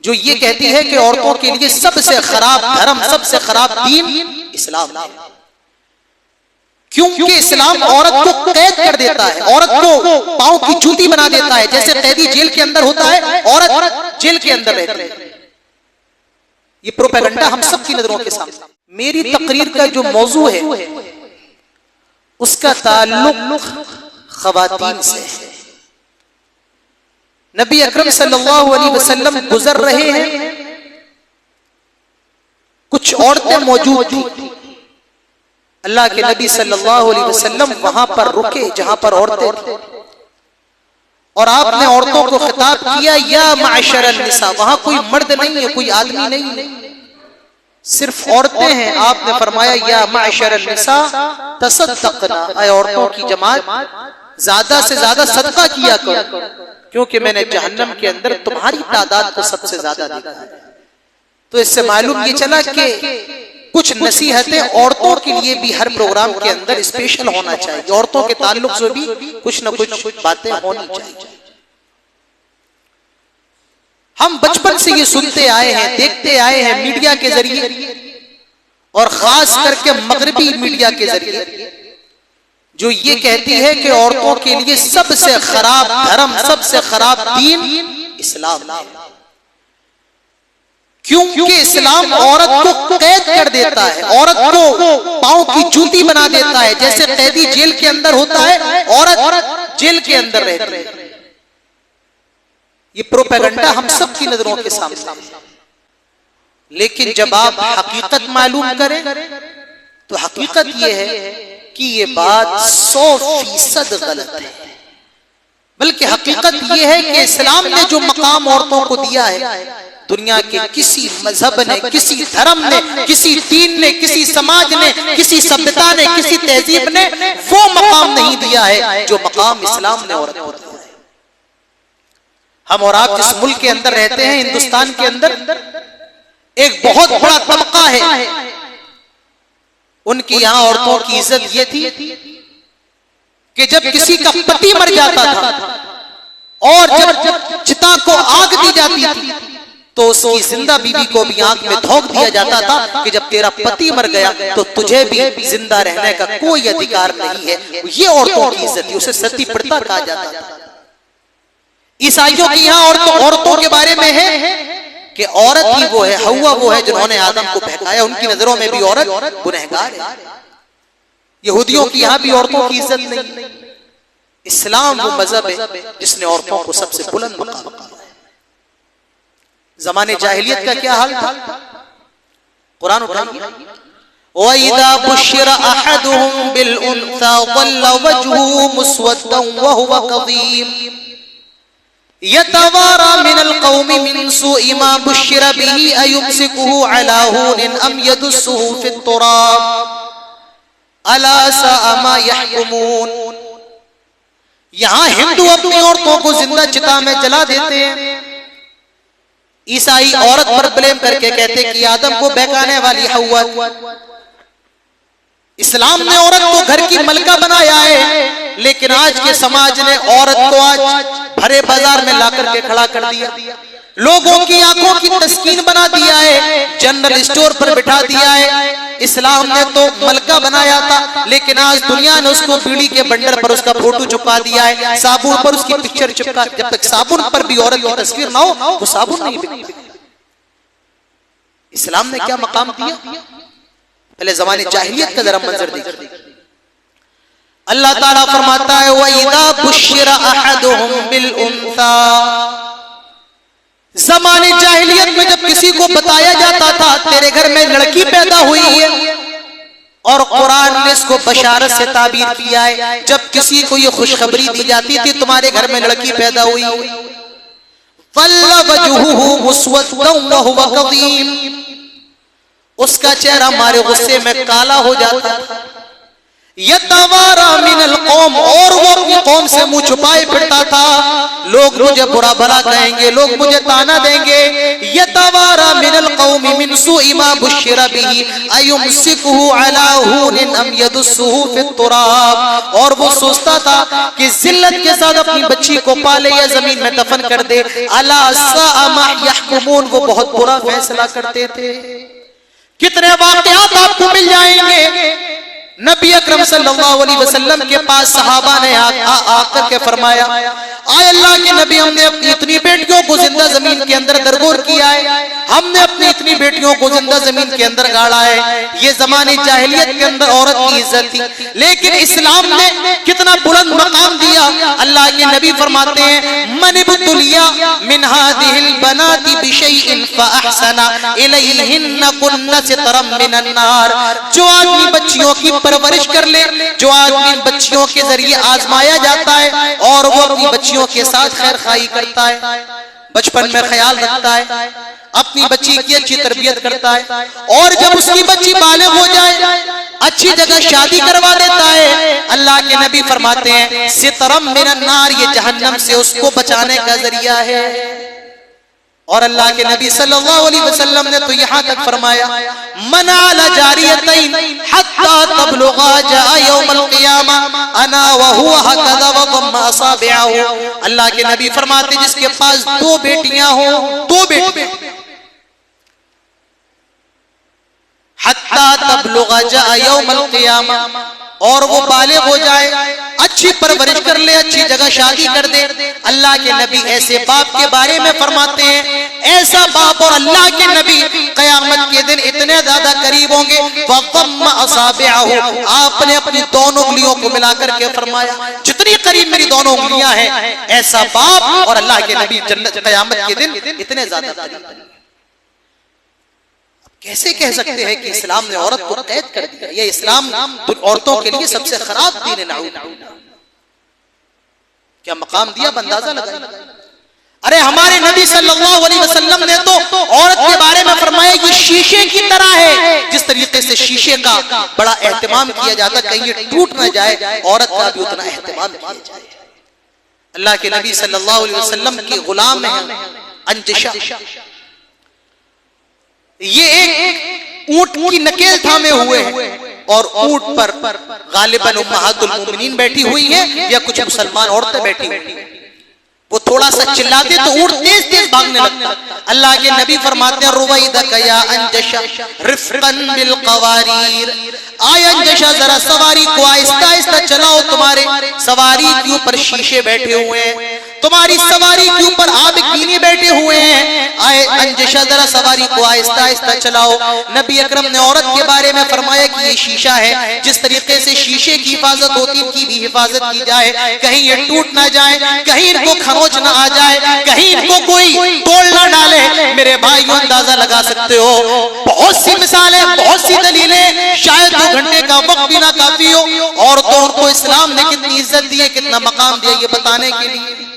جو یہ کہتی ہے کہ عورتوں کے لیے سب سے خراب دھرم، سب سے خراب دین اسلام ہے، کیونکہ اسلام عورت کو قید کر دیتا ہے، عورت کو پاؤں کی جوتی بنا دیتا ہے، جیسے قیدی جیل کے اندر ہوتا ہے عورت جیل کے اندر رہتی ہے۔ یہ پروپیگنڈا ہم سب کی نظروں کے سامنے۔ میری تقریر کا جو موضوع ہے اس کا تعلق خواتین سے ہے۔ نبی اکرم صلی اللہ علیہ وسلم گزر رہے ہیں، کچھ عورتیں موجود تھیں، اللہ کے نبی صلی اللہ علیہ وسلم وہاں پر رکے جہاں پر عورتیں تھیں، اور آپ نے عورتوں کو خطاب کیا یا معشر النساء۔ وہاں کوئی مرد نہیں ہے، کوئی آدمی نہیں ہے، صرف عورتیں ہیں۔ آپ نے فرمایا یا معشر النساء تصدقنا، اے عورتوں کی جماعت زیادہ سے زیادہ صدقہ کیا کرو، کیونکہ میں نے جہنم کے اندر تمہاری تعداد کو سب سے زیادہ دیکھا ہے۔ تو اس سے معلوم یہ چلا کہ کچھ نصیحتیں عورتوں کے لیے بھی ہر پروگرام کے اندر اسپیشل ہونا چاہیے، عورتوں کے تعلق سے بھی کچھ نہ کچھ باتیں ہونی چاہیے۔ ہم بچپن سے یہ سنتے آئے ہیں، دیکھتے آئے ہیں میڈیا کے ذریعے، اور خاص کر کے مغربی میڈیا کے ذریعے، جو یہ کہتی ہے کہ عورتوں کے لیے سب سے خراب دھرم، سب سے خراب دین اسلام ہے، کیونکہ اسلام عورت کو قید کر دیتا ہے، عورت کو پاؤں کی جوتی بنا دیتا ہے، جیسے قیدی جیل کے اندر ہوتا ہے عورت جیل کے اندر رہتی ہے۔ یہ پروپیگنڈا ہم سب کی نظروں کے سامنے، لیکن جب آپ حقیقت معلوم کریں تو حقیقت یہ ہے کہ یہ بات 100% غلط ہے، بلکہ حقیقت یہ ہے کہ اسلام نے جو مقام عورتوں کو دیا ہے، دنیا کے کسی مذہب نے، کسی دھرم نے، کسی دین نے، کسی سماج نے، کسی سبھیتا نے، کسی تہذیب نے وہ مقام نہیں دیا ہے جو مقام اسلام نے عورت کو دیا ہے۔ ہم اور آپ جس ملک کے اندر رہتے ہیں، ہندوستان کے اندر ایک بہت بڑا طبقہ ہے، ان کی یہاں عورتوں کی عزت یہ تھی کہ جب کسی کا پتی مر جاتا تھا اور جب چتا کو آگ دی جاتی تھی تو اس کی زندہ بیوی کو بھی آگ میں دھونک دیا جاتا تھا کہ جب تیرا پتی مر گیا تو تجھے بھی زندہ رہنے کا کوئی ادھیکار نہیں ہے۔ یہ عورتوں کی عزت تھی، اسے ستی پرتا کہا جاتا تھا۔ عیسائیوں کی یہاں عورتوں کے بارے میں ہے کہ عورت ہی وہ ہے، حوا وہ ہے جنہوں نے آدم کو بہکایا، ان کی نظروں میں بھی عورت گنہگار ہے۔ یہودیوں کی یہاں بھی عورتوں کی عزت نہیں۔ اسلام وہ مذہب ہے جس نے عورتوں کو سب سے بلند مقام دیا ہے۔ زمانے جاہلیت کا کیا حال تھا؟ قرآن اٹھائیے، وَإِذَا بُشِّرَ أَحَدُهُمْ بِالْأُنثَىٰ ظَلَّ وَجْهُهُ مُسْوَدًّا وَهُوَ كَظِيمٌ يَتَوَارَىٰ مِنَ الْقَوْمِ مِنْ سُوءِ مَا بُشِّرَ بِهِ أَيُمْسِكُهُ عَلَىٰ هُونٍ أَمْ يَدُسُّهُ فِي التُّرَابِ أَلَا سَاءَ مَا يَحْكُمُونَ۔ یہاں ہندو اپنی عورتوں کو زندہ چتا میں جلا دیتے ہیں، عیسائی عورت پر بلیم کر کے کہتے کہ آدم کو بہکانے والی حوا۔ اسلام نے عورت کو گھر کی ملکہ بنایا ہے، لیکن آج کے سماج نے عورت کو آج بھرے بازار میں لا کر کے کھڑا کر دیا، لوگوں کی آنکھوں کی تسکین بنا دیا ہے، جنرل اسٹور پر بٹھا دیا ہے۔ اسلام نے تو ملکہ بنایا تھا، لیکن آج دنیا نے اس کو بیڑی کے بنڈر پر اس کا فوٹو چپکا دیا ہے، صابن پر اس کی پکچر چپکا۔ جب تک صابن پر بھی عورت کی تصویر نہ ہو وہ صابن نہیں بکتا۔ اسلام نے کیا مقام دیا؟ پہلے زمانے جاہلیت کا ذرا منظر دیکھیں۔ اللہ تعالیٰ فرماتا ہے وَإِذَا بُشِّرَ أَحَدُهُمْ بِالْأُنثَىٰ، زمانے جاہلیت میں جب کسی کو بتایا جاتا تھا تیرے گھر میں لڑکی پیدا ہوئی ہے، اور قرآن نے اس کو بشارت سے تعبیر کیا ہے، جب کسی کو یہ خوشخبری دی جاتی تھی تمہارے گھر میں لڑکی پیدا ہوئی ہے، ظَلَّ وَجْهُهُ مُسْوَدًّا وَهُوَ كَظِيمٌ، اس کا چہرہ ہمارے غصے میں کالا ہو جاتا تھا، یتوارا من القوم، اور وہ اپنی قوم سے منہ چھپائے پھرتا تھا، لوگ مجھے برا بھلا کہیں گے، لوگ مجھے تانا دیں گے. یتوارا من القوم من سوء ما بشر به ایمسکہ علی ہون ام یدسہ فی التراب، اور وہ سوچتا تھا کہ ذلت کے ساتھ اپنی بچی کو پالے یا زمین میں دفن کر دے. الا ساء ما یحکمون، وہ بہت برا فیصلہ کرتے تھے. کتنے واقعات آپ کو مل جائیں گے. نبی اکرم صلی اللہ علیہ وسلم کے پاس صحابہ نے آ کر کے فرمایا، آئے اللہ کے نبی، ہم نے اپنی اتنی بیٹیوں کو زندہ زمین کے اندر درگور کیا ہے، ہم نے اپنی اتنی بیٹیوں کو زندہ زمین کے اندر گاڑا ہے. یہ زمانے جاہلیت کے اندر عورت کی عزت تھی، لیکن اسلام نے کتنا بلند مقام دیا. اللہ کے نبی فرماتے ہیں، من ابتلیا من هذه البنات بشيء فاحسن الیہن کن سترا من النار، جو آدمی بچیوں کی پرورش کر لے، جو آدمی بچیوں کے ذریعے آزمایا جاتا ہے اور وہ اپنی بچیوں کے ساتھ خیر خواہی کرتا ہے، بچپن میں خیال رکھتا ہے، اپنی بچی کی اچھی تربیت کرتا ہے، اور جب اس کی بچی بالغ ہو جائے اچھی جگہ شادی کروا دیتا ہے، اللہ کے نبی فرماتے ہیں سترم من النار، یہ جہنم سے اس کو بچانے کا ذریعہ ہے. اور اللہ کے نبی صلی اللہ علیہ وسلم نے تو یہاں تک فرمایا، من علی جاریتین حتی تبلغا جاء یوم القیامہ انا وہو ہکذا وضم اصابعہ. اللہ کے نبی فرماتے جس کے پاس دو بیٹیاں ہوں، دو بیٹیاں، حتی تبلغا جاء یوم القیامہ، اور وہ بالغ ہو جائے، اچھی پرورش کر لے، اچھی جگہ شادی کر دے. اللہ کے نبی ایسے باپ کے بارے میں فرماتے ہیں، ایسا باپ اور اللہ کے نبی قیامت کے دن اتنے زیادہ قریب ہوں گے. وَضَمَّ أَصَابِعَهُ، آپ نے اپنی دونوں انگلیوں کو ملا کر کے فرمایا جتنی قریب میری دونوں انگلیاں ہیں، ایسا باپ اور اللہ کے نبی جنت قیامت کے دن اتنے زیادہ قریب. کیسے کہہ سکتے ہیں کہ اسلام نے عورت کو قید کر دیا؟ یہ اسلام عورتوں کے لیے سب سے خراب دین ہے. نعوذ باللہ، کیا مقام دیا اندازہ لگائیں. ارے ہمارے نبی صلی اللہ علیہ وسلم نے تو عورت کے بارے میں فرمایا یہ شیشے کی طرح ہے. جس طریقے سے شیشے کا بڑا اہتمام کیا جاتا کہیں یہ ٹوٹ نہ جائے، عورت کا بھی اتنا اہتمام کیا جائے. اللہ کے نبی صلی اللہ علیہ وسلم کی غلام ہیں انجشہ، یہ ایک اونٹ کی نکیل تھامے ہوئے ہیں، اور اونٹ پر غالباً امہات المومنین بیٹھی ہوئی ہیں یا کچھ مسلمان عورتیں بیٹھی ہوئی ہیں. وہ تھوڑا سا چلاتے تو اونٹ تیز تیز بھاگنے لگتا. اللہ کے نبی فرماتے ہیں رویدک یا انجشہ رفقاً بالقواریر، آئے انجشہ ذرا سواری کو آہستہ آہستہ چلاؤ، تمہارے سواری کے اوپر شیشے بیٹھے ہوئے ہیں، تمہاری سواری کے اوپر آبگینی بیٹھے ہوئے ہیں، آئے انجشہ ذرا سواری کو آہستہ آہستہ چلاؤ. نبی اکرم نے عورت کے بارے میں فرمایا کہ یہ شیشہ ہے، جس طریقے سے شیشے کی حفاظت ہوتی ان کی بھی حفاظت کی جائے، کہیں یہ ٹوٹ نہ جائے، کہیں ان کو کھروچ نہ آ جائے، کہیں ان کو کوئی توڑ نہ ڈالے. میرے بھائیوں اندازہ لگا سکتے ہو، بہت سی مثالیں، بہت سی دلیلیں، شاید 2 گھنٹے کا وقت بھی نہ کافی ہو. عورتوں کو اسلام نے کتنی عزت دی ہے، کتنا مقام دیا یہ بتانے کے لیے.